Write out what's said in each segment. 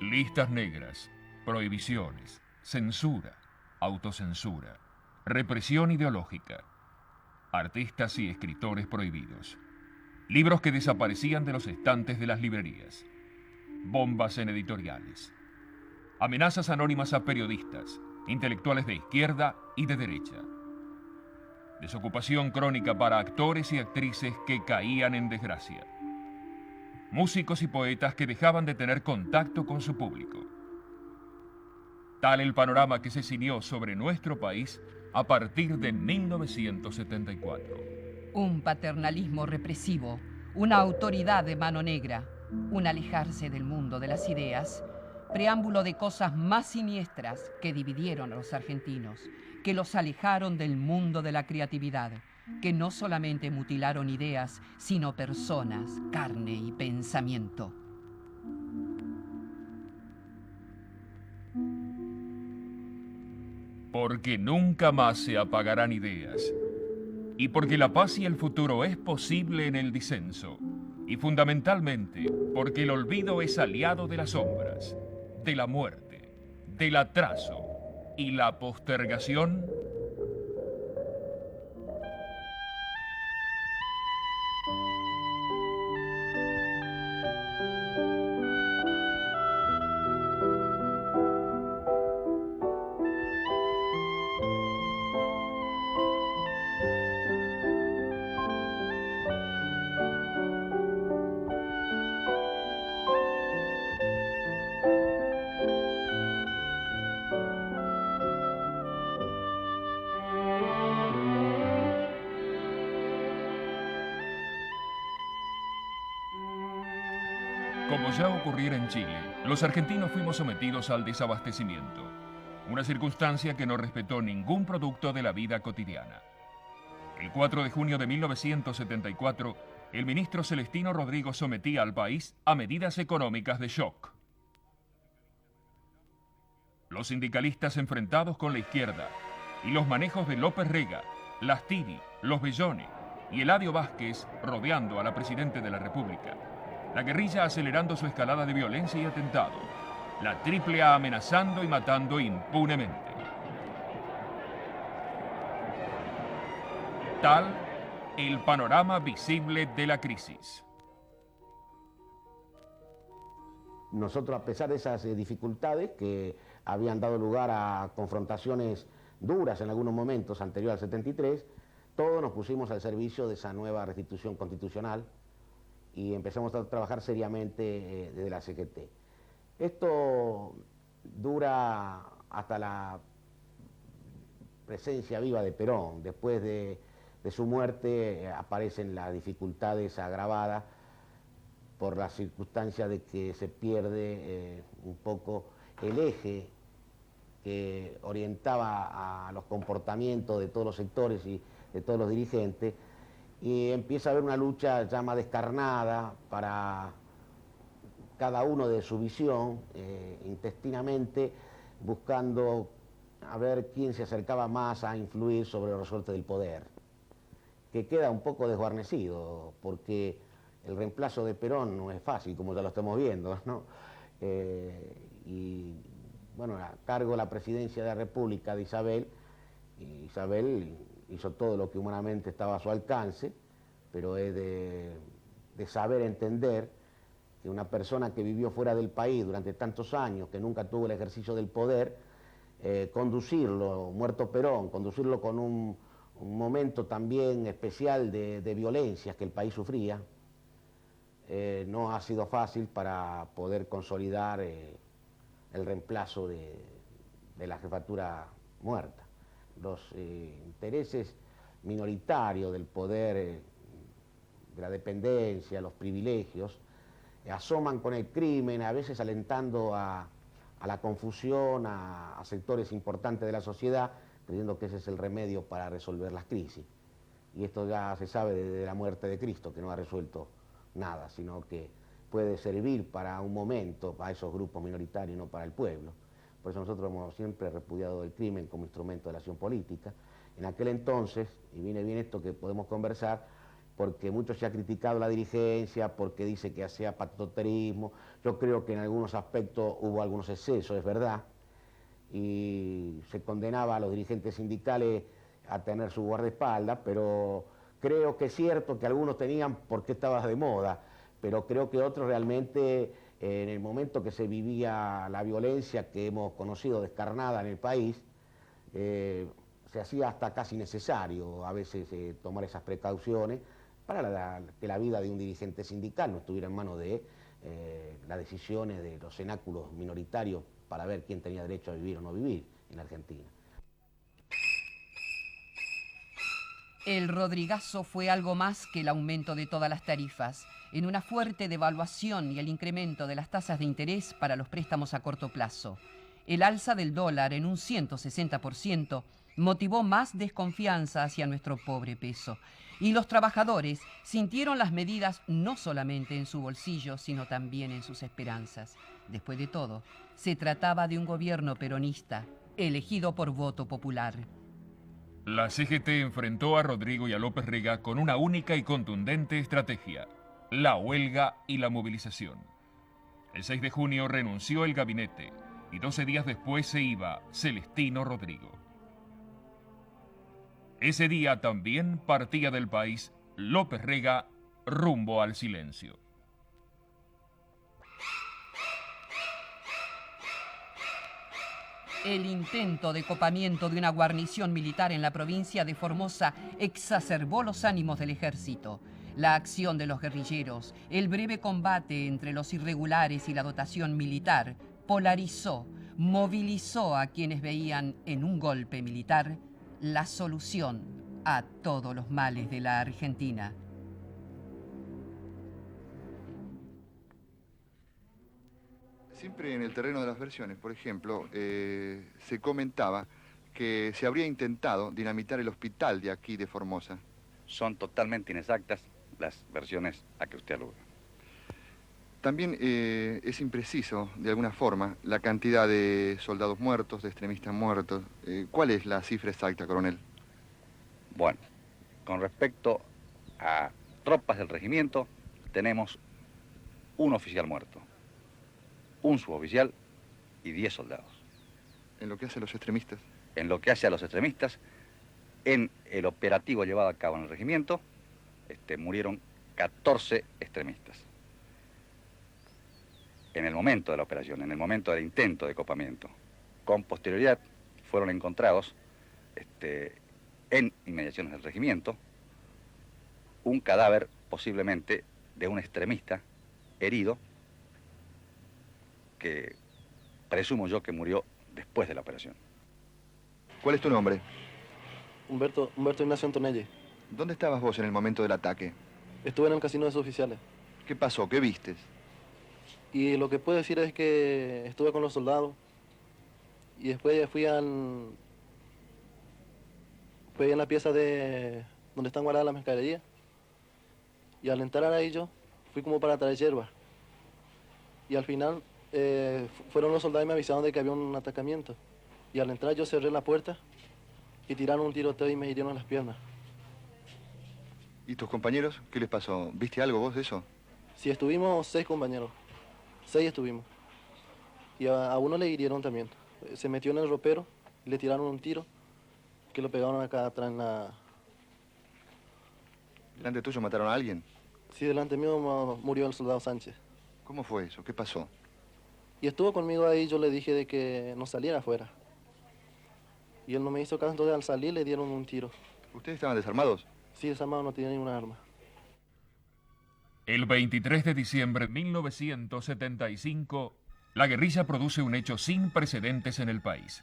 Listas negras, prohibiciones, censura, autocensura, represión ideológica, artistas y escritores prohibidos, libros que desaparecían de los estantes de las librerías, bombas en editoriales, amenazas anónimas a periodistas, intelectuales de izquierda y de derecha, desocupación crónica para actores y actrices que caían en desgracia, músicos y poetas que dejaban de tener contacto con su público. Tal el panorama que se ciñó sobre nuestro país a partir de 1974. Un paternalismo represivo, una autoridad de mano negra, un alejarse del mundo de las ideas, preámbulo de cosas más siniestras que dividieron a los argentinos, que los alejaron del mundo de la creatividad, que no solamente mutilaron ideas, sino personas, carne y pensamiento. Porque nunca más se apagarán ideas. Y porque la paz y el futuro es posible en el disenso. Y fundamentalmente porque el olvido es aliado de las sombras, de la muerte, del atraso y la postergación. Como ya ocurriera en Chile, los argentinos fuimos sometidos al desabastecimiento, una circunstancia que no respetó ningún producto de la vida cotidiana. El 4 de junio de 1974, el ministro Celestino Rodrigo sometía al país a medidas económicas de shock. Los sindicalistas enfrentados con la izquierda y los manejos de López Rega, Lastiri, Los Bellones y Eladio Vázquez rodeando a la Presidenta de la República. La guerrilla acelerando su escalada de violencia y atentado. La Triple A amenazando y matando impunemente. Tal el panorama visible de la crisis. Nosotros, a pesar de esas dificultades que habían dado lugar a confrontaciones duras en algunos momentos anterior al 73, todos nos pusimos al servicio de esa nueva restitución constitucional y empezamos a trabajar seriamente desde la CGT. Esto dura hasta la presencia viva de Perón. Después de su muerte aparecen las dificultades agravadas por la circunstancia de que se pierde un poco el eje que orientaba a los comportamientos de todos los sectores y de todos los dirigentes, y empieza a haber una lucha ya más descarnada para cada uno de su visión, intestinamente, buscando a ver quién se acercaba más a influir sobre los resortes del poder, que queda un poco desguarnecido, porque el reemplazo de Perón no es fácil, como ya lo estamos viendo, ¿no? Y bueno, a cargo de la presidencia de la República de Isabel, Isabel hizo todo lo que humanamente estaba a su alcance, pero es de saber entender que una persona que vivió fuera del país durante tantos años, que nunca tuvo el ejercicio del poder, conducirlo, muerto Perón, conducirlo con un momento también especial de violencias que el país sufría, no ha sido fácil para poder consolidar el reemplazo de la jefatura muerta. Los intereses minoritarios del poder, de la dependencia, los privilegios, asoman con el crimen, a veces alentando a la confusión, a sectores importantes de la sociedad, creyendo que ese es el remedio para resolver las crisis. Y esto ya se sabe desde la muerte de Cristo, que no ha resuelto nada, sino que puede servir para un momento a esos grupos minoritarios y no para el pueblo. Por eso nosotros hemos siempre repudiado el crimen como instrumento de la acción política. En aquel entonces, y viene bien esto que podemos conversar, porque mucho se ha criticado la dirigencia, porque dice que hacía patoterismo. Yo creo que en algunos aspectos hubo algunos excesos, es verdad, y se condenaba a los dirigentes sindicales a tener su guardaespaldas, pero creo que es cierto que algunos tenían porque estaba de moda, pero creo que otros realmente, en el momento que se vivía la violencia que hemos conocido descarnada en el país, se hacía hasta casi necesario a veces tomar esas precauciones para que la vida de un dirigente sindical no estuviera en manos de las decisiones de los cenáculos minoritarios para ver quién tenía derecho a vivir o no vivir en Argentina. El Rodrigazo fue algo más que el aumento de todas las tarifas, en una fuerte devaluación y el incremento de las tasas de interés para los préstamos a corto plazo. El alza del dólar en un 160% motivó más desconfianza hacia nuestro pobre peso, y los trabajadores sintieron las medidas no solamente en su bolsillo, sino también en sus esperanzas. Después de todo, se trataba de un gobierno peronista, elegido por voto popular. La CGT enfrentó a Rodrigo y a López Rega con una única y contundente estrategia: la huelga y la movilización. El 6 de junio renunció el gabinete y 12 días después se iba Celestino Rodrigo. Ese día también partía del país López Rega rumbo al silencio. El intento de copamiento de una guarnición militar en la provincia de Formosa exacerbó los ánimos del ejército. La acción de los guerrilleros, el breve combate entre los irregulares y la dotación militar, polarizó, movilizó a quienes veían en un golpe militar la solución a todos los males de la Argentina. Siempre en el terreno de las versiones, por ejemplo, se comentaba que se habría intentado dinamitar el hospital de aquí de Formosa. Son totalmente inexactas las versiones a que usted alude. También es impreciso, de alguna forma, la cantidad de soldados muertos, de extremistas muertos. ¿Cuál es la cifra exacta, coronel? Bueno, con respecto a tropas del regimiento, tenemos un oficial muerto, un suboficial y 10 soldados. ¿En lo que hace a los extremistas? En lo que hace a los extremistas, en el operativo llevado a cabo en el regimiento, murieron 14 extremistas. En el momento de la operación, en el momento del intento de copamiento, con posterioridad fueron encontrados en inmediaciones del regimiento un cadáver posiblemente de un extremista herido que presumo yo que murió después de la operación. ¿Cuál es tu nombre? Humberto Ignacio Antonelli. ¿Dónde estabas vos en el momento del ataque? Estuve en el casino de sus oficiales. ¿Qué pasó? ¿Qué vistes? Y lo que puedo decir es que estuve con los soldados y después fui en la pieza de donde están guardadas las mercaderías, y al entrar ahí yo fui como para traer hierba, y al final fueron los soldados y me avisaron de que había un atacamiento, y al entrar yo cerré la puerta y tiraron un tiroteo y me hirieron las piernas. ¿Y tus compañeros? ¿Qué les pasó? ¿Viste algo vos de eso? Sí, estuvimos 6 compañeros, 6 estuvimos, y a uno le hirieron también. Se metió en el ropero y le tiraron un tiro que lo pegaron acá atrás en la... ¿Delante tuyo mataron a alguien? Sí, delante mío murió el soldado Sánchez. ¿Cómo fue eso? ¿Qué pasó? Y estuvo conmigo ahí, yo le dije de que no saliera afuera. Y él no me hizo caso, entonces al salir le dieron un tiro. ¿Ustedes estaban desarmados? Sí, desarmado, no tenía ninguna arma. El 23 de diciembre de 1975, la guerrilla produce un hecho sin precedentes en el país.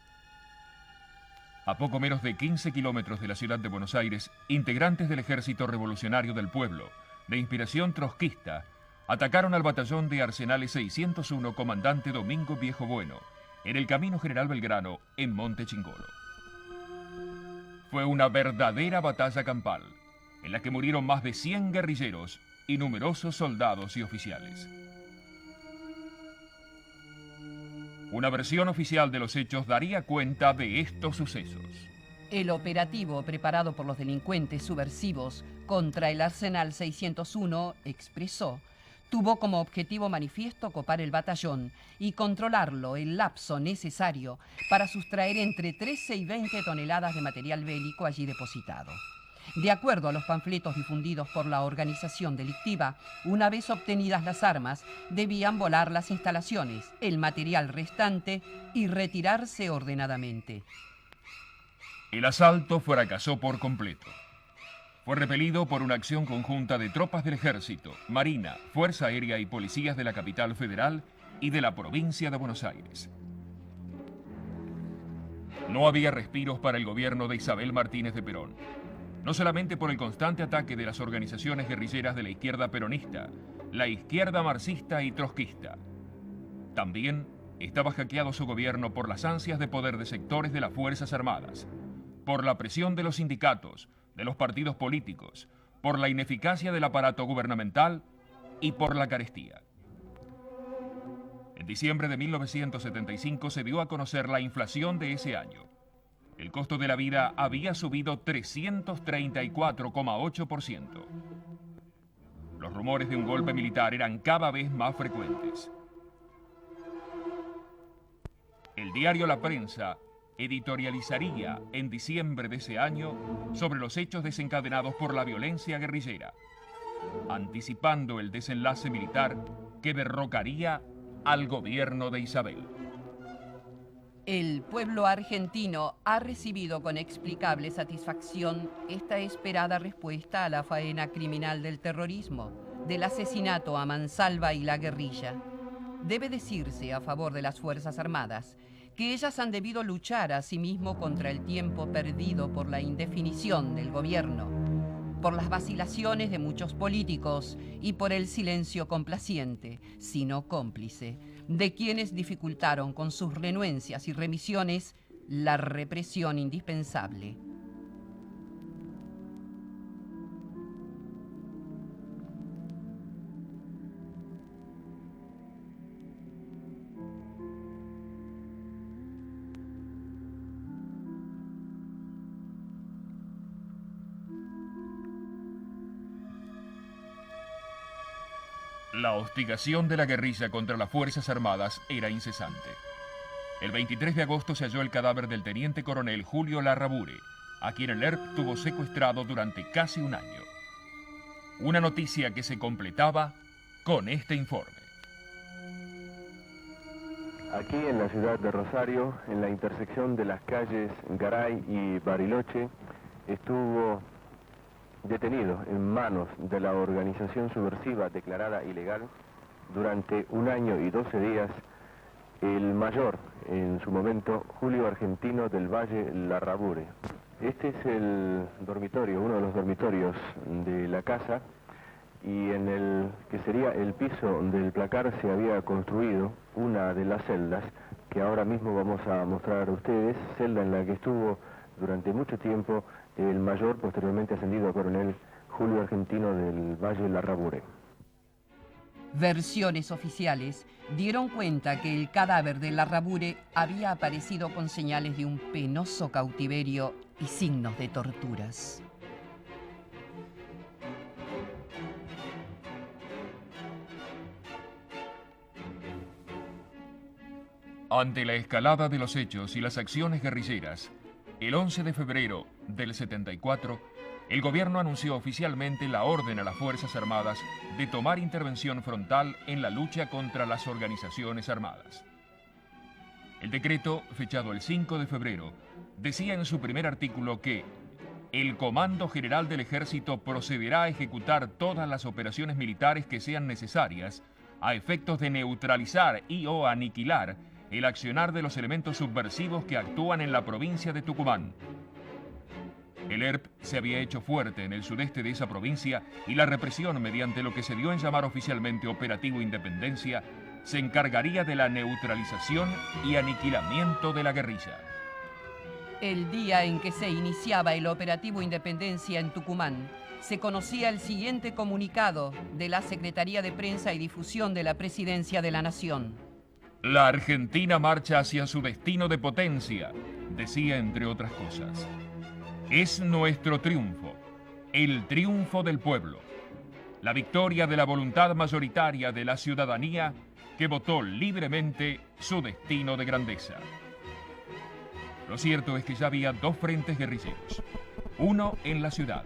A poco menos de 15 kilómetros de la ciudad de Buenos Aires, integrantes del Ejército Revolucionario del Pueblo, de inspiración trotskista, atacaron al batallón de Arsenales 601 comandante Domingo Viejo Bueno, en el Camino General Belgrano, en Monte Chingolo. Fue una verdadera batalla campal, en la que murieron más de 100 guerrilleros y numerosos soldados y oficiales. Una versión oficial de los hechos daría cuenta de estos sucesos. El operativo preparado por los delincuentes subversivos contra el Arsenal 601 Expreso tuvo como objetivo manifiesto copar el batallón y controlarlo el lapso necesario para sustraer entre 13 y 20 toneladas de material bélico allí depositado. De acuerdo a los panfletos difundidos por la organización delictiva, una vez obtenidas las armas, debían volar las instalaciones, el material restante y retirarse ordenadamente. El asalto fracasó por completo. Fue repelido por una acción conjunta de tropas del Ejército, Marina, Fuerza Aérea y policías de la capital federal y de la provincia de Buenos Aires. No había respiros para el gobierno de Isabel Martínez de Perón. No solamente por el constante ataque de las organizaciones guerrilleras de la izquierda peronista, la izquierda marxista y trotskista. También estaba hackeado su gobierno por las ansias de poder de sectores de las Fuerzas Armadas, por la presión de los sindicatos, de los partidos políticos, por la ineficacia del aparato gubernamental y por la carestía. En diciembre de 1975 se dio a conocer la inflación de ese año. El costo de la vida había subido 334,8%. Los rumores de un golpe militar eran cada vez más frecuentes. El diario La Prensa editorializaría en diciembre de ese año sobre los hechos desencadenados por la violencia guerrillera, anticipando el desenlace militar que derrocaría al gobierno de Isabel. El pueblo argentino ha recibido con explicable satisfacción esta esperada respuesta a la faena criminal del terrorismo, del asesinato a mansalva y la guerrilla. Debe decirse a favor de las Fuerzas Armadas que ellas han debido luchar a sí mismo contra el tiempo perdido por la indefinición del gobierno, por las vacilaciones de muchos políticos y por el silencio complaciente, sino cómplice, de quienes dificultaron con sus renuencias y remisiones la represión indispensable. La hostigación de la guerrilla contra las Fuerzas Armadas era incesante. El 23 de agosto se halló el cadáver del teniente coronel Julio Larrabure, a quien el ERP tuvo secuestrado durante casi un año. Una noticia que se completaba con este informe. Aquí en la ciudad de Rosario, en la intersección de las calles Garay y Bariloche, estuvo detenido en manos de la organización subversiva declarada ilegal durante un año y 12 días el mayor, en su momento, Julio Argentino del Valle Larrabure. Este es el dormitorio, uno de los dormitorios de la casa, y en el que sería el piso del placar se había construido una de las celdas que ahora mismo vamos a mostrar a ustedes, celda en la que estuvo durante mucho tiempo el mayor, posteriormente ascendido a coronel, Julio Argentino del Valle Larrabure. Versiones oficiales dieron cuenta que el cadáver de Larrabure había aparecido con señales de un penoso cautiverio y signos de torturas. Ante la escalada de los hechos y las acciones guerrilleras, el 11 de febrero del 74, el gobierno anunció oficialmente la orden a las Fuerzas Armadas de tomar intervención frontal en la lucha contra las organizaciones armadas. El decreto, fechado el 5 de febrero, decía en su primer artículo que el Comando General del Ejército procederá a ejecutar todas las operaciones militares que sean necesarias a efectos de neutralizar y o aniquilar el accionar de los elementos subversivos que actúan en la provincia de Tucumán. El ERP se había hecho fuerte en el sudeste de esa provincia y la represión, mediante lo que se dio en llamar oficialmente Operativo Independencia, se encargaría de la neutralización y aniquilamiento de la guerrilla. El día en que se iniciaba el Operativo Independencia en Tucumán, se conocía el siguiente comunicado de la Secretaría de Prensa y Difusión de la Presidencia de la Nación. La Argentina marcha hacia su destino de potencia, decía entre otras cosas. Es nuestro triunfo, el triunfo del pueblo, la victoria de la voluntad mayoritaria de la ciudadanía que votó libremente su destino de grandeza. Lo cierto es que ya había dos frentes guerrilleros, uno en la ciudad,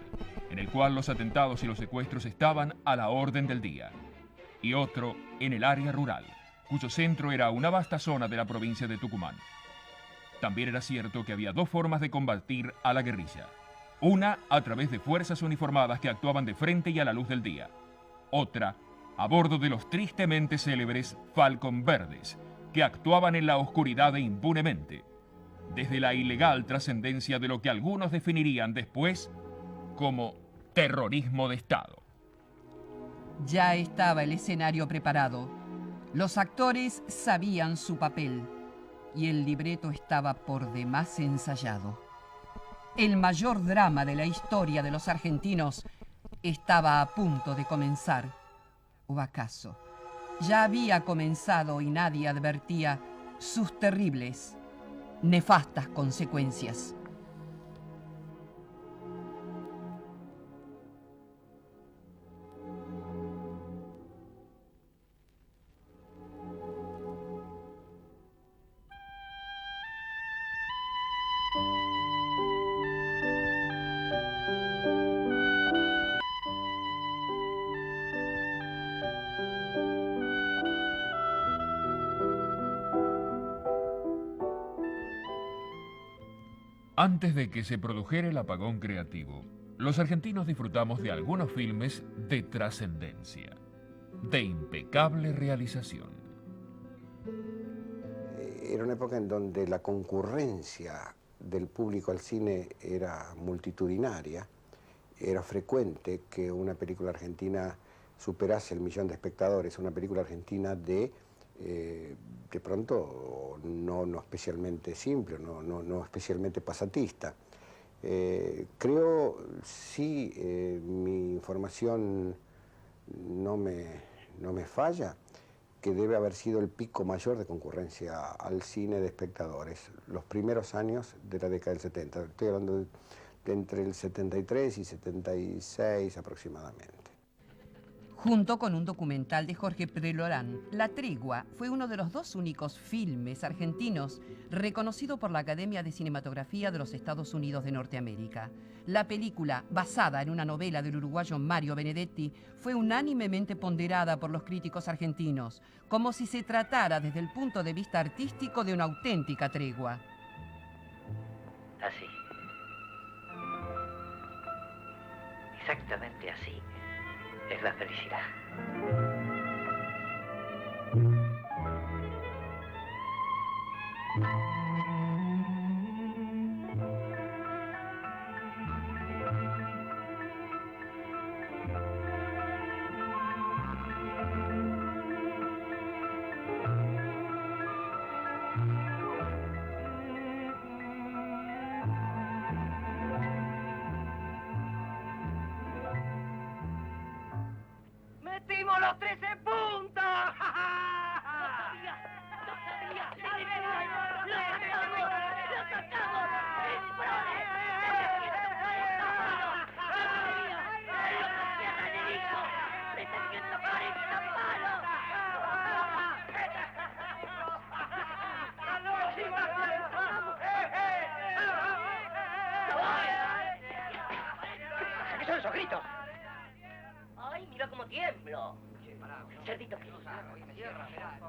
en el cual los atentados y los secuestros estaban a la orden del día, y otro en el área rural, cuyo centro era una vasta zona de la provincia de Tucumán. También era cierto que había dos formas de combatir a la guerrilla. Una a través de fuerzas uniformadas que actuaban de frente y a la luz del día. Otra a bordo de los tristemente célebres Falcon Verdes, que actuaban en la oscuridad e impunemente, desde la ilegal trascendencia de lo que algunos definirían después como terrorismo de Estado. Ya estaba el escenario preparado. Los actores sabían su papel y el libreto estaba por demás ensayado. El mayor drama de la historia de los argentinos estaba a punto de comenzar. ¿O acaso ya había comenzado y nadie advertía sus terribles, nefastas consecuencias? Antes de que se produjera el apagón creativo, los argentinos disfrutamos de algunos filmes de trascendencia, de impecable realización. Era una época en donde la concurrencia del público al cine era multitudinaria. Era frecuente que una película argentina superase el 1.000.000 de espectadores, una película argentina de pronto no especialmente simple, no especialmente pasatista. Creo, si mi información no me falla, que debe haber sido el pico mayor de concurrencia al cine de espectadores, los primeros años de la década del 70. Estoy hablando de entre el 73 y 76 aproximadamente. Junto con un documental de Jorge Prelorán, La Tregua fue uno de los dos únicos filmes argentinos reconocido por la Academia de Cinematografía de los Estados Unidos de Norteamérica. La película, basada en una novela del uruguayo Mario Benedetti, fue unánimemente ponderada por los críticos argentinos, como si se tratara desde el punto de vista artístico de una auténtica tregua. Así. Exactamente así. Es la felicidad. ¡Metimos los 13 puntos! ¿Qué son esos gritos? ¡Ay, mira cómo tiemblo! Cerdito querido,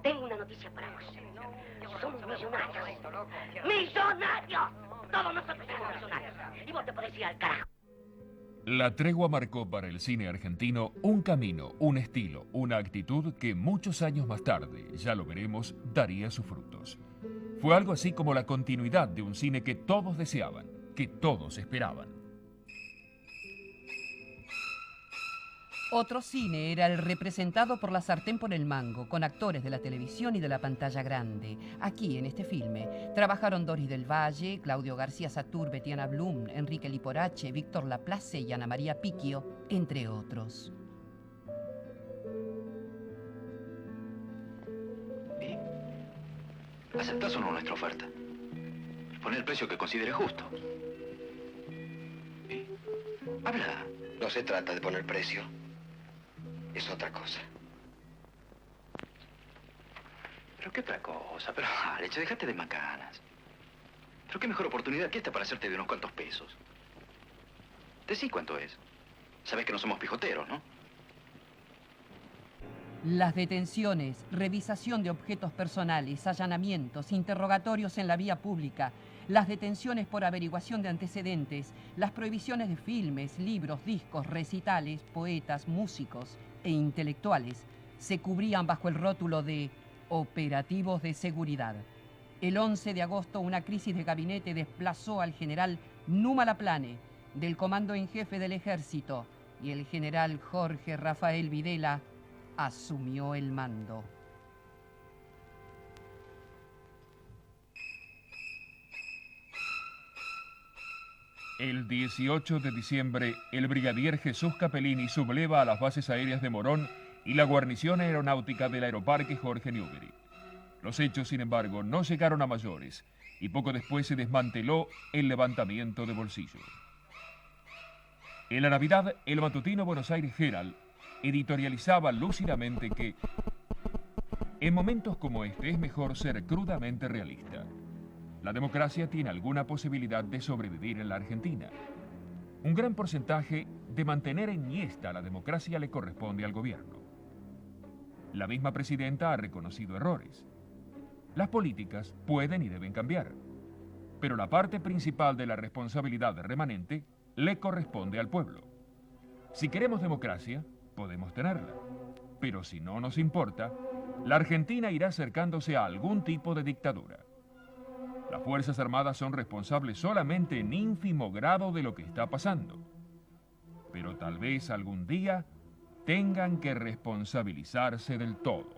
tengo una noticia para vos. Somos millonarios. ¡Millonarios! Todos nosotros somos millonarios. Y vos te podés ir al carajo. La Tregua marcó para el cine argentino un camino, un estilo, una actitud que muchos años más tarde, ya lo veremos, daría sus frutos. Fue algo así como la continuidad de un cine que todos deseaban, que todos esperaban. Otro cine era el representado por la sartén por el mango, con actores de la televisión y de la pantalla grande. Aquí, en este filme, trabajaron Doris del Valle, Claudio García Satur, Betiana Blum, Enrique Liporache, Víctor Laplace y Ana María Picchio, entre otros. ¿Aceptás o no nuestra oferta? Pon el precio que consideres justo. Habla. No se trata de poner precio. Es otra cosa. ¿Pero qué otra cosa? Pero, Alex, déjate de macanas. Pero qué mejor oportunidad que esta para hacerte de unos cuantos pesos. Decí cuánto es. Sabes que no somos pijoteros, ¿no? Las detenciones, revisación de objetos personales, allanamientos, interrogatorios en la vía pública, las detenciones por averiguación de antecedentes, las prohibiciones de filmes, libros, discos, recitales, poetas, músicos e intelectuales se cubrían bajo el rótulo de operativos de seguridad. El 11 de agosto una crisis de gabinete desplazó al general Numa Laplane del comando en jefe del ejército y el general Jorge Rafael Videla asumió el mando. El 18 de diciembre, el brigadier Jesús Capellini subleva a las bases aéreas de Morón y la guarnición aeronáutica del aeroparque Jorge Newbery. Los hechos, sin embargo, no llegaron a mayores y poco después se desmanteló el levantamiento de Bolsillo. En la Navidad, el matutino Buenos Aires Herald editorializaba lúcidamente que en momentos como este es mejor ser crudamente realista. La democracia tiene alguna posibilidad de sobrevivir en la Argentina. Un gran porcentaje de mantener enhiesta la democracia le corresponde al gobierno. La misma presidenta ha reconocido errores. Las políticas pueden y deben cambiar, pero la parte principal de la responsabilidad remanente le corresponde al pueblo. Si queremos democracia, podemos tenerla, pero si no nos importa, la Argentina irá acercándose a algún tipo de dictadura. Las Fuerzas Armadas son responsables solamente en ínfimo grado de lo que está pasando, pero tal vez algún día tengan que responsabilizarse del todo.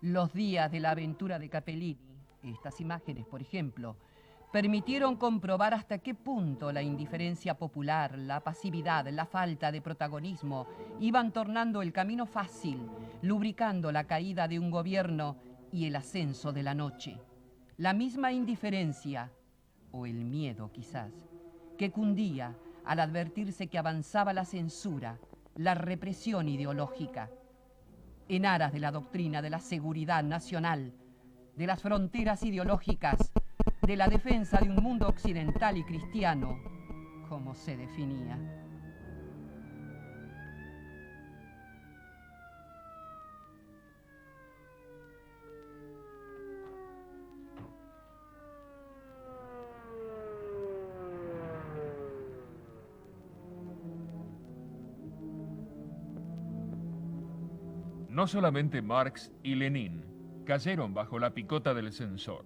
Los días de la aventura de Capellini, estas imágenes, por ejemplo, permitieron comprobar hasta qué punto la indiferencia popular, la pasividad, la falta de protagonismo iban tornando el camino fácil, lubricando la caída de un gobierno y el ascenso de la noche. La misma indiferencia, o el miedo quizás, que cundía al advertirse que avanzaba la censura, la represión ideológica. En aras de la doctrina de la seguridad nacional, de las fronteras ideológicas, de la defensa de un mundo occidental y cristiano, como se definía. No solamente Marx y Lenin cayeron bajo la picota del censor.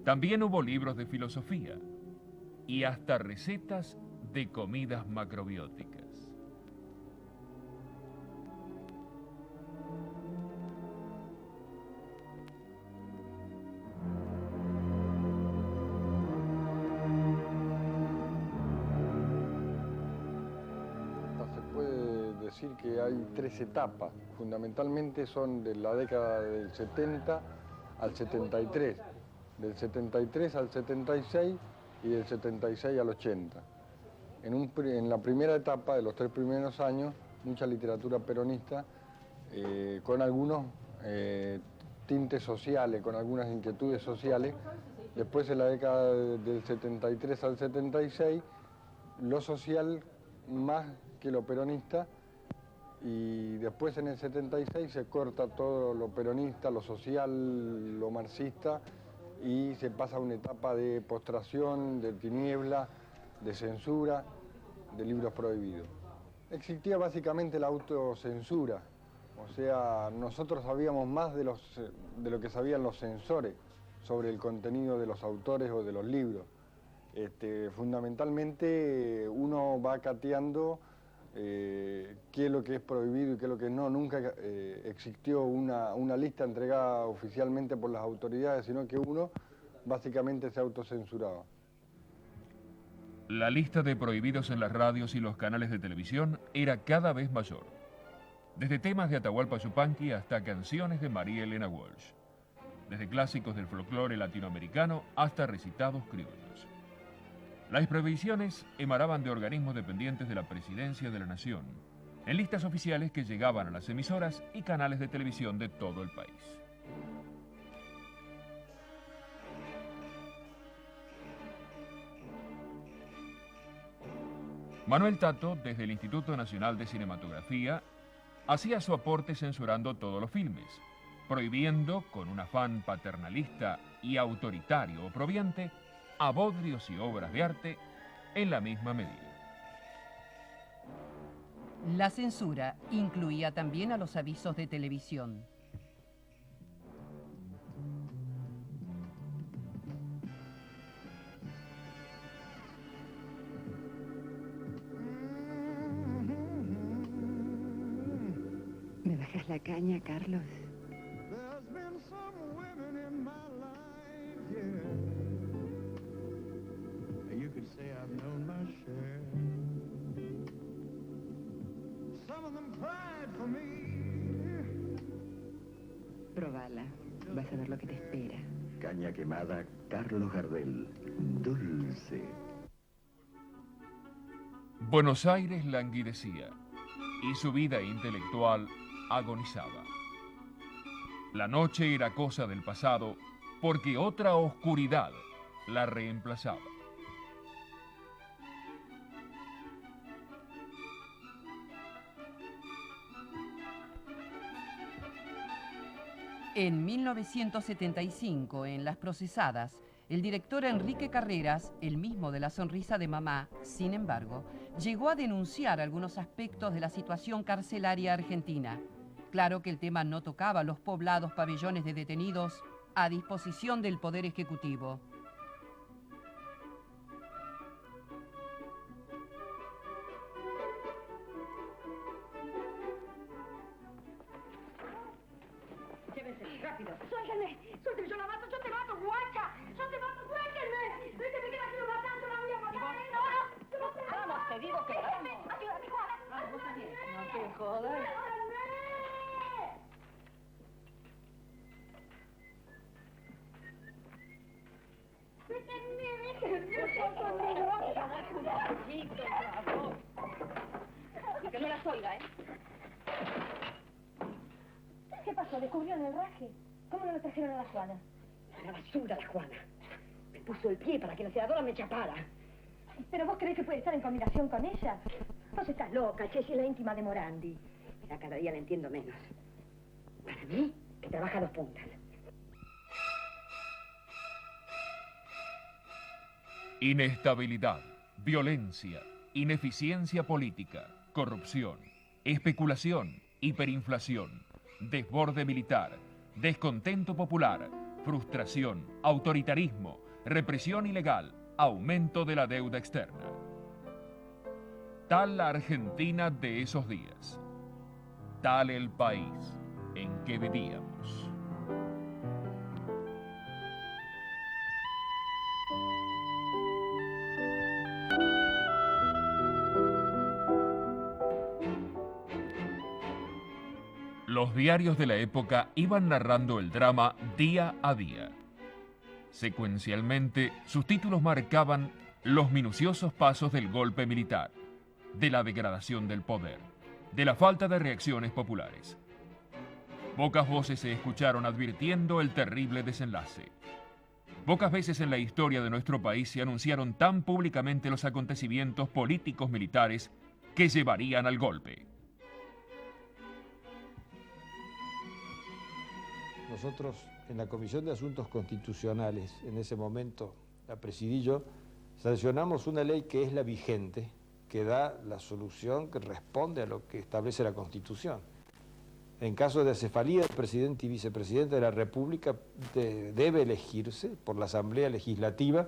También hubo libros de filosofía y hasta recetas de comidas macrobióticas. Decir que hay 3 etapas, fundamentalmente son de la década del 70 al 73, del 73 al 76 y del 76 al 80. En la primera etapa de los 3 primeros años, mucha literatura peronista, con algunos tintes sociales, con algunas inquietudes sociales. Después, en la década del 73 al 76, lo social más que lo peronista, y después en el 76 se corta todo lo peronista, lo social, lo marxista, y se pasa a una etapa de postración, de tiniebla, de censura, de libros prohibidos. Existía básicamente la autocensura, o sea, nosotros sabíamos más de lo que sabían los censores sobre el contenido de los autores o de los libros. Fundamentalmente uno va cateando qué es lo que es prohibido y qué es lo que no. Nunca existió una lista entregada oficialmente por las autoridades, sino que uno básicamente se autocensuraba. La lista de prohibidos en las radios y los canales de televisión era cada vez mayor, desde temas de Atahualpa Yupanqui hasta canciones de María Elena Walsh, desde clásicos del folclore latinoamericano hasta recitados criollos. Las previsiones emanaban de organismos dependientes de la Presidencia de la Nación, en listas oficiales que llegaban a las emisoras y canales de televisión de todo el país. Manuel Tato, desde el Instituto Nacional de Cinematografía, hacía su aporte censurando todos los filmes, prohibiendo, con un afán paternalista y autoritario o proviente, a bodrios y obras de arte en la misma medida. La censura incluía también a los avisos de televisión. ¿Me bajas la caña, Carlos? Probala, vas a ver lo que te espera. Caña quemada, Carlos Gardel. Dulce. Buenos Aires languidecía y su vida intelectual agonizaba. La noche era cosa del pasado porque otra oscuridad la reemplazaba. En 1975, en Las Procesadas, el director Enrique Carreras, el mismo de La sonrisa de mamá, sin embargo, llegó a denunciar algunos aspectos de la situación carcelaria argentina. Claro que el tema no tocaba los poblados pabellones de detenidos a disposición del Poder Ejecutivo. Rápido. Suéltenme, suéltenme, yo la mato, yo te mato, guacha. Yo te mato, suéltenme. No te me quedas aquí matando, la voy a matar. No, vamos, te digo que vamos. Ayúdame, Juana. Vos también. No te jodas. Y que no las oiga, ¿eh? ¿Qué pasó? ¿Descubrieron el raje? ¿Cómo no lo trajeron a la Juana? A la basura, la Juana. Me puso el pie para que la senadora me chapara. ¿Pero vos creés que puede estar en combinación con ella? Vos estás loca, Che, es la íntima de Morandi. Mira, cada día la entiendo menos. Para mí, que trabaja a 2 puntas. Inestabilidad, violencia, ineficiencia política, corrupción, especulación, hiperinflación, desborde militar, descontento popular, frustración, autoritarismo, represión ilegal, aumento de la deuda externa. Tal la Argentina de esos días, tal el país en que vivíamos. Los diarios de la época iban narrando el drama día a día. Secuencialmente, sus títulos marcaban los minuciosos pasos del golpe militar, de la degradación del poder, de la falta de reacciones populares. Pocas voces se escucharon advirtiendo el terrible desenlace. Pocas veces en la historia de nuestro país se anunciaron tan públicamente los acontecimientos políticos militares que llevarían al golpe. Nosotros en la Comisión de Asuntos Constitucionales, en ese momento la presidí yo, sancionamos una ley que es la vigente, que da la solución que responde a lo que establece la Constitución. En caso de acefalía del presidente y vicepresidente de la República, debe elegirse por la Asamblea Legislativa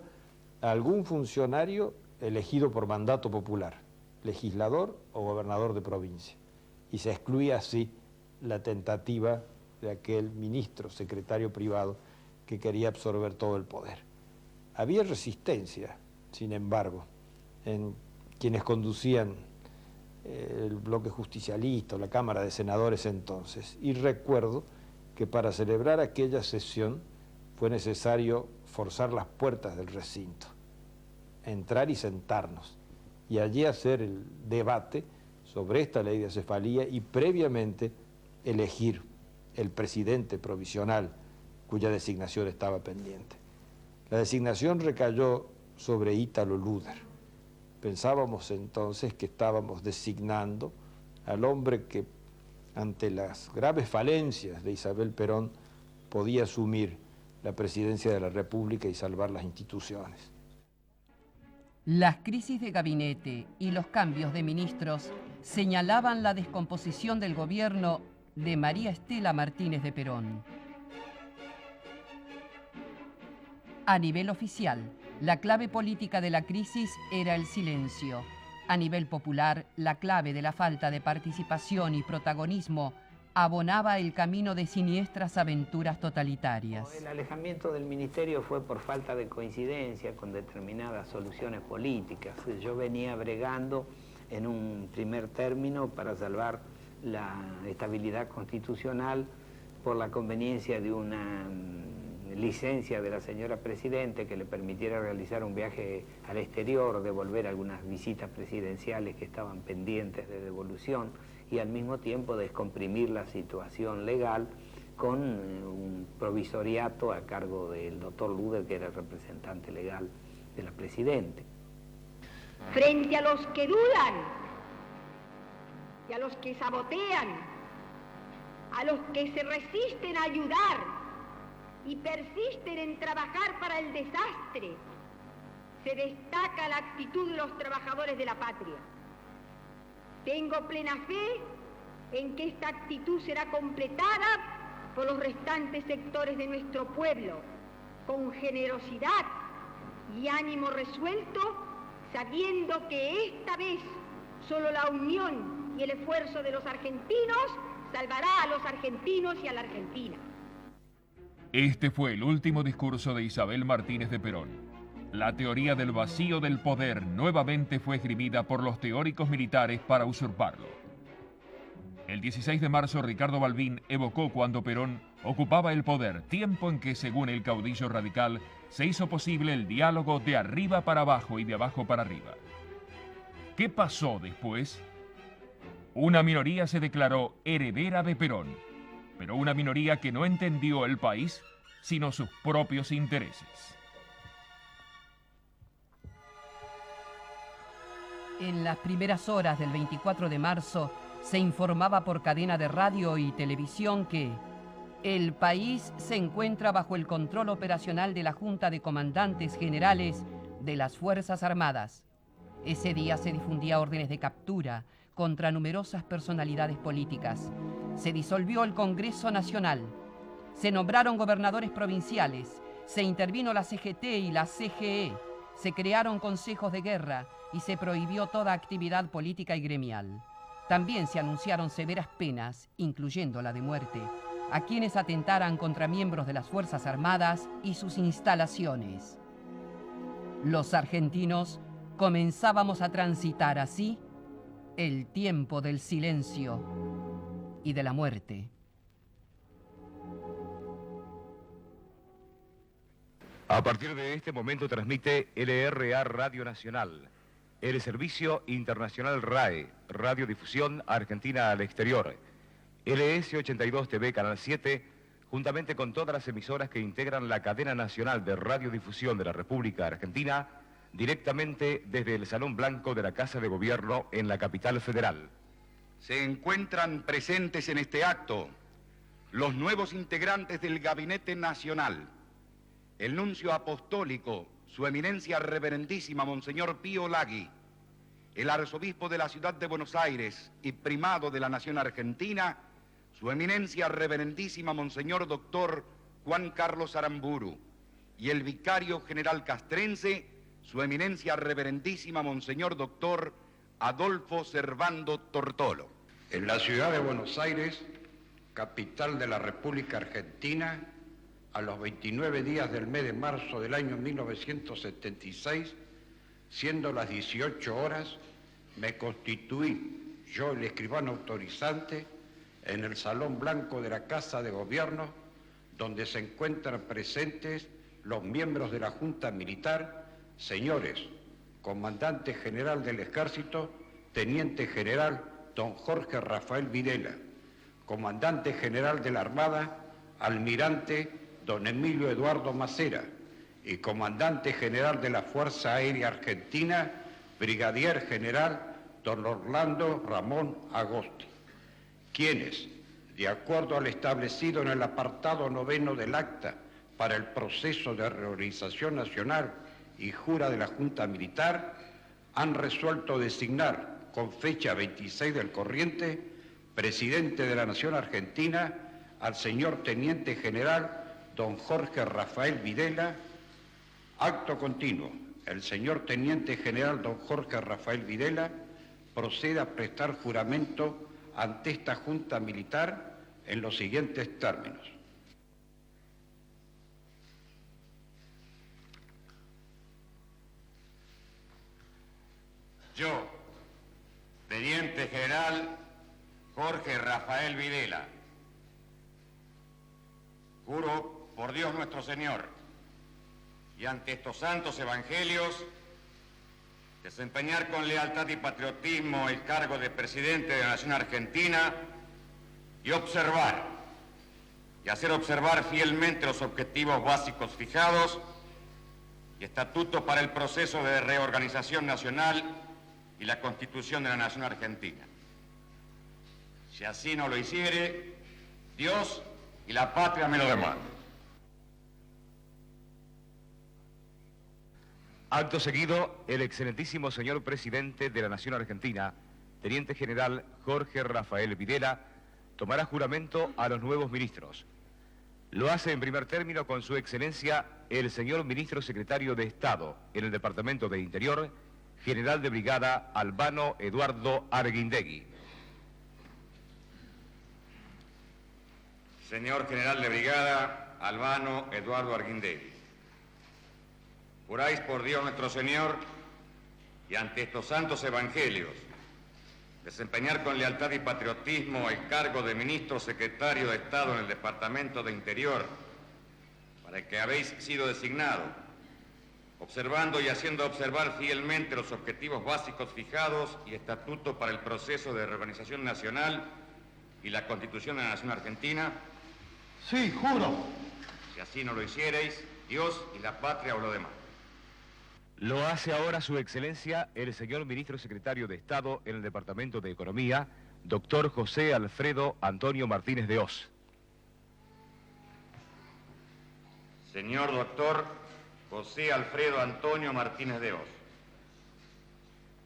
a algún funcionario elegido por mandato popular, legislador o gobernador de provincia. Y se excluía así la tentativa de aquel ministro, secretario privado, que quería absorber todo el poder. Había resistencia, sin embargo, en quienes conducían el bloque justicialista o la Cámara de Senadores entonces. Y recuerdo que para celebrar aquella sesión fue necesario forzar las puertas del recinto. entrar y sentarnos, y allí hacer el debate sobre esta ley de acefalía y previamente elegir el presidente provisional cuya designación estaba pendiente. La designación recayó sobre Ítalo Luder. Pensábamos entonces que estábamos designando al hombre que, ante las graves falencias de Isabel Perón, podía asumir la presidencia de la República y salvar las instituciones. Las crisis de gabinete y los cambios de ministros señalaban la descomposición del gobierno de María Estela Martínez de Perón. A nivel oficial, la clave política de la crisis era el silencio. A nivel popular, la clave de la falta de participación y protagonismo abonaba el camino de siniestras aventuras totalitarias. El alejamiento del ministerio fue por falta de coincidencia con determinadas soluciones políticas. Yo venía bregando en un primer término para salvar la estabilidad constitucional por la conveniencia de una licencia de la señora Presidente que le permitiera realizar un viaje al exterior, devolver algunas visitas presidenciales que estaban pendientes de devolución y al mismo tiempo descomprimir la situación legal con un provisoriato a cargo del doctor Luder, que era el representante legal de la Presidente. Frente a los que dudan y a los que sabotean, a los que se resisten a ayudar y persisten en trabajar para el desastre, se destaca la actitud de los trabajadores de la patria. Tengo plena fe en que esta actitud será completada por los restantes sectores de nuestro pueblo, con generosidad y ánimo resuelto, sabiendo que esta vez solo la unión y el esfuerzo de los argentinos salvará a los argentinos y a la Argentina. Este fue el último discurso de Isabel Martínez de Perón. La teoría del vacío del poder nuevamente fue esgrimida por los teóricos militares para usurparlo. El 16 de marzo, Ricardo Balbín evocó cuando Perón ocupaba el poder, tiempo en que, según el caudillo radical, se hizo posible el diálogo de arriba para abajo y de abajo para arriba. ¿Qué pasó después? Una minoría se declaró heredera de Perón, pero una minoría que no entendió el país, sino sus propios intereses. En las primeras horas del 24 de marzo se informaba por cadena de radio y televisión que el país se encuentra bajo el control operacional de la Junta de Comandantes Generales de las Fuerzas Armadas. Ese día se difundía órdenes de captura contra numerosas personalidades políticas. Se disolvió el Congreso Nacional. Se nombraron gobernadores provinciales. Se intervino la CGT y la CGE. Se crearon consejos de guerra y se prohibió toda actividad política y gremial. También se anunciaron severas penas, incluyendo la de muerte, a quienes atentaran contra miembros de las Fuerzas Armadas y sus instalaciones. Los argentinos comenzábamos a transitar así el tiempo del silencio y de la muerte. A partir de este momento transmite LRA Radio Nacional, el Servicio Internacional RAE, Radiodifusión Argentina al Exterior, LS82 TV Canal 7, juntamente con todas las emisoras que integran la cadena nacional de radiodifusión de la República Argentina, directamente desde el Salón Blanco de la Casa de Gobierno en la capital federal. Se encuentran presentes en este acto los nuevos integrantes del Gabinete Nacional, el nuncio apostólico, Su Eminencia Reverendísima Monseñor Pío Lagui, el arzobispo de la ciudad de Buenos Aires y primado de la nación argentina, Su Eminencia Reverendísima Monseñor Doctor Juan Carlos Aramburu, y el vicario general castrense, Su Eminencia Reverendísima Monseñor Doctor Adolfo Servando Tortolo. En la ciudad de Buenos Aires, capital de la República Argentina, a los 29 días del mes de marzo del año 1976, siendo las 18 horas, me constituí yo el escribano autorizante en el Salón Blanco de la Casa de Gobierno, donde se encuentran presentes los miembros de la Junta Militar, señores Comandante General del Ejército, Teniente General don Jorge Rafael Videla. Comandante General de la Armada, Almirante don Emilio Eduardo Macera. Y Comandante General de la Fuerza Aérea Argentina, Brigadier General don Orlando Ramón Agosti, quienes, de acuerdo al establecido en el apartado 9 del acta para el proceso de reorganización nacional y jura de la Junta Militar, han resuelto designar con fecha 26 del corriente presidente de la Nación Argentina al señor Teniente General don Jorge Rafael Videla. Acto continuo, el señor Teniente General don Jorge Rafael Videla procede a prestar juramento ante esta Junta Militar en los siguientes términos. Yo, Teniente General Jorge Rafael Videla, juro por Dios nuestro Señor y ante estos santos evangelios desempeñar con lealtad y patriotismo el cargo de presidente de la Nación Argentina y observar y hacer observar fielmente los objetivos básicos fijados y estatuto para el proceso de reorganización nacional y la Constitución de la Nación Argentina. Si así no lo hiciere, Dios y la patria me lo demandan. Acto seguido, el excelentísimo señor presidente de la Nación Argentina, Teniente General Jorge Rafael Videla, tomará juramento a los nuevos ministros. Lo hace en primer término con su excelencia el señor ministro secretario de Estado en el Departamento de Interior, general de brigada Albano Eduardo Arguindegui. Señor general de brigada Albano Eduardo Arguindegui, juráis por Dios nuestro Señor y ante estos santos evangelios desempeñar con lealtad y patriotismo el cargo de ministro secretario de Estado en el Departamento de Interior para el que habéis sido designado, observando y haciendo observar fielmente los objetivos básicos fijados y estatuto para el proceso de reorganización nacional y la Constitución de la Nación Argentina. Sí, juro. Si así no lo hiciereis, Dios y la patria os lo demandan. Lo hace ahora su excelencia el señor ministro secretario de Estado en el Departamento de Economía, doctor José Alfredo Antonio Martínez de Hoz. Señor doctor José Alfredo Antonio Martínez de Hoz,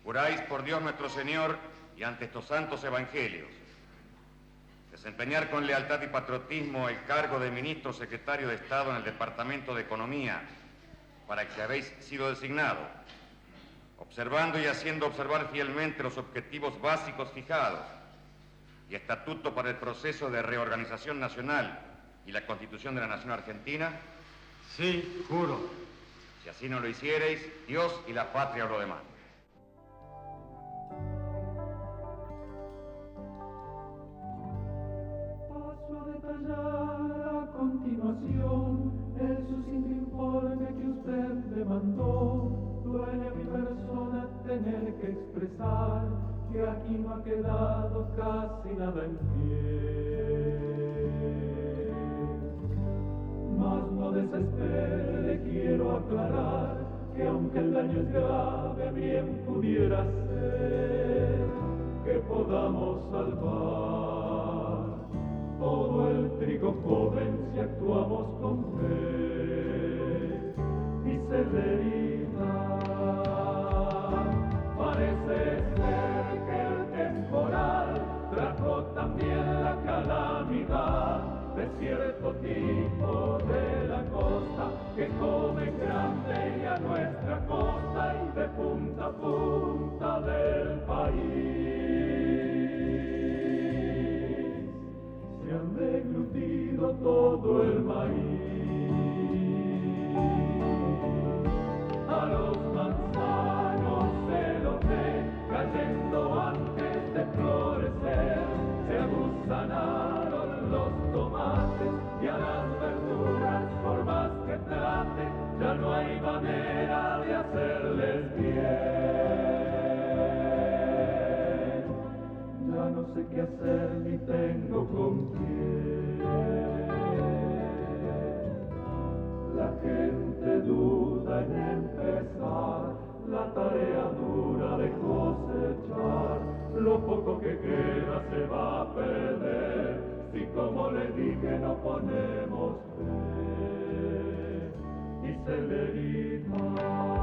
juráis por Dios nuestro Señor y ante estos santos evangelios desempeñar con lealtad y patriotismo el cargo de ministro secretario de Estado en el Departamento de Economía para el que habéis sido designado, observando y haciendo observar fielmente los objetivos básicos fijados y estatuto para el proceso de reorganización nacional y la Constitución de la Nación Argentina. Sí, juro. Si así no lo hiciereis, Dios y la patria os lo demandan. Paso a detallar a continuación el sucinto informe que usted demandó. Duele a mi persona tener que expresar que aquí no ha quedado casi nada en pie. Mas no desespere, le quiero aclarar que aunque el daño es grave, bien pudiera ser que podamos salvar todo el trigo joven si actuamos con fe y celeridad. Parece ser que el temporal trajo también la calamidad de cierto tipo de la costa que come grande y a nuestra costa y de punta a punta del país se han deglutido todo el maíz. A los manzanos se los ve cayendo antes de florecer, se aguzanaron los tomates y a las verduras por más que trate ya no hay manera de hacerles bien. sé qué hacer ni tengo con quién. La gente duda en empezar la tarea dura de cosechar. Lo poco que queda se va a perder si, como le dije, no ponemos fe y celeridad.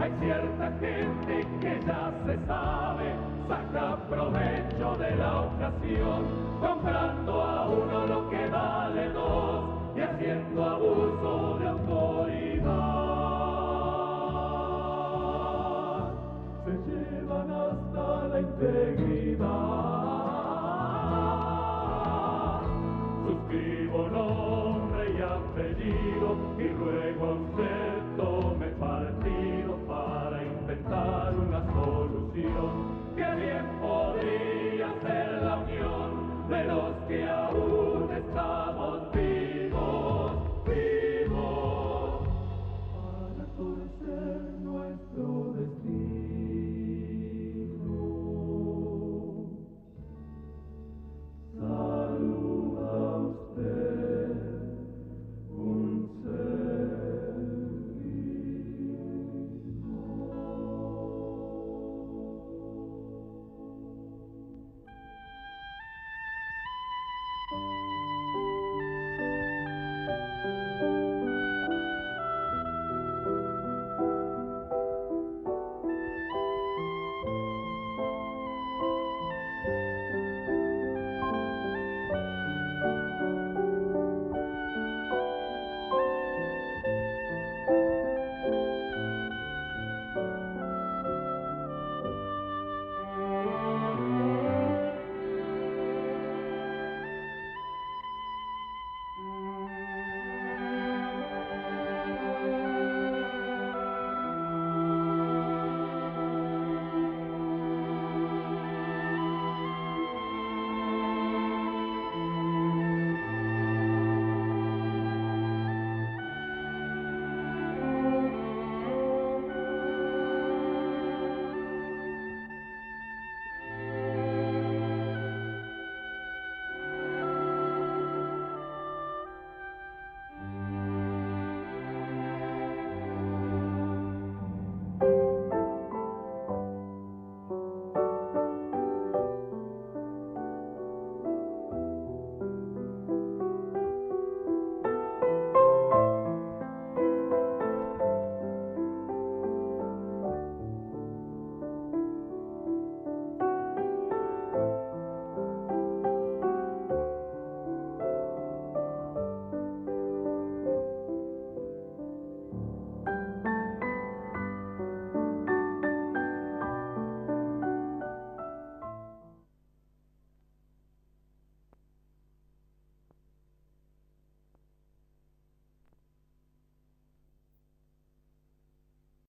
Hay cierta gente que ya se sabe, saca provecho de la ocasión, comprando a uno lo que vale dos y haciendo abuso de autoridad. Se llevan hasta la integridad. Suscribo nombre y apellido y ruego a usted